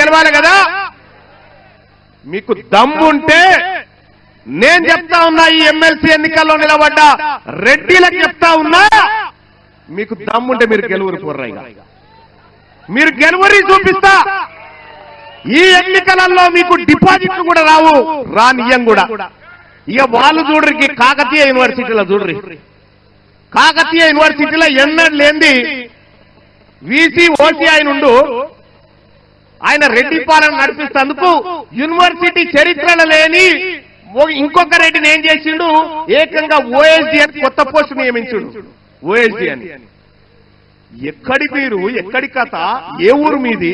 గెలవాలి కదా. మీకు దమ్ముంటే నేను చెప్తా ఉన్నా, ఈ ఎమ్మెల్సీ ఎన్నికల్లో నిలబడ్డ రెడ్డిలకు చెప్తా ఉన్నా, మీకు దమ్ముంటే మీరు గెలువురు పోర్రాయిగా, మీరు గెలువరి చూపిస్తా. ఈ ఎన్నికలలో మీకు డిపాజిట్లు కూడా రావు, రానియం కూడా. ఇక వాళ్ళు చూడరికి కాకతీయ యూనివర్సిటీలో చూడరి, కాకతీయ యూనివర్సిటీలో ఎన్నడూ లేంది వీసీ ఓసీ ఆయన రెడ్డి పాలన నడిపిస్తేందుకు యూనివర్సిటీ చరిత్రలో లేని ఇంకొక రెడ్డిని ఏం చేసిండు, ఏకంగా ఓఎస్డీ అని కొత్త పోస్టు నియమించుడు. ఓఎస్డీ అని ఎక్కడి మీరు, ఎక్కడి కథ, ఏ ఊరు మీది,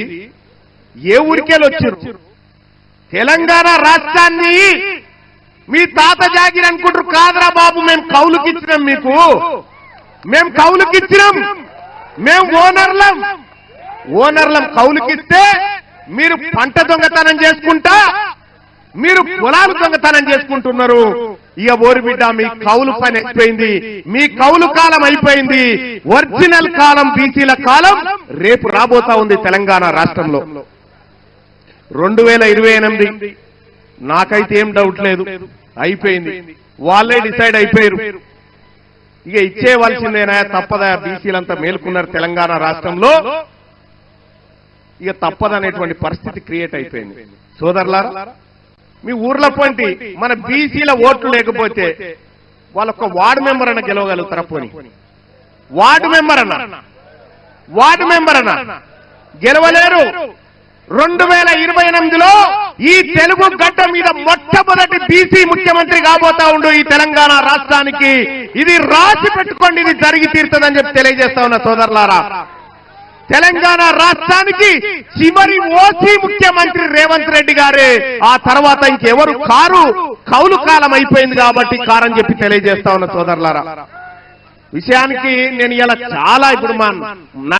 ఏ ఊరికెళ్ళొచ్చారు? తెలంగాణ రాష్ట్రాన్ని మీ తాత జాగిరి అనుకుంటారు. కాదురా బాబు, మేము కౌలుకిచ్చినాం, మీకు మేము కౌలుకిచ్చినాం, మేము ఓనర్లం కౌలుకిస్తే మీరు పంట దొంగతనం చేసుకుంటా, మీరు పొలాలు దొంగతనం చేసుకుంటున్నారు. ఇక ఓరి బిడ్డ, మీ కౌలు పని అయిపోయింది, మీ కౌలు కాలం అయిపోయింది. ఒరిజినల్ కాలం, బీసీల కాలం రేపు రాబోతా ఉంది తెలంగాణ రాష్ట్రంలో. 2028 నాకైతే ఏం డౌట్ లేదు, అయిపోయింది. వాళ్ళే డిసైడ్ అయిపోయారు. ఇక ఇచ్చేవలసిందేనా, తప్పదా? బీసీలంతా మేలుకున్నారు తెలంగాణ రాష్ట్రంలో, ఇక తప్పదనేటువంటి పరిస్థితి క్రియేట్ అయిపోయింది. సోదరులారా, మీ ఊర్లో పోంటి మన బీసీల ఓట్లు లేకపోతే వాళ్ళొక్క వార్డు మెంబర్ అన్న గెలవగలుగుతారా? పోని వార్డు మెంబర్ అన్న గెలవలేరు. 2028లో ఈ తెలుగు గడ్డ మీద మొట్టమొదటి బీసీ ముఖ్యమంత్రి కాబోతా ఉండు ఈ తెలంగాణ రాష్ట్రానికి. ఇది రాసి పెట్టుకోండి, ఇది జరిగి తీరుతుందని చెప్పి తెలియజేస్తా ఉన్నా సోదరులారా. తెలంగాణ రాష్ట్రానికి చివరి ఓసీ ముఖ్యమంత్రి రేవంత్ రెడ్డి గారే. ఆ తర్వాత ఇంకెవరు కారు, కౌలు కాలం అయిపోయింది కాబట్టి కారని చెప్పి తెలియజేస్తా ఉన్నా సోదరులారా. విషయానికి నేను ఇలా చాలా ఇప్పుడు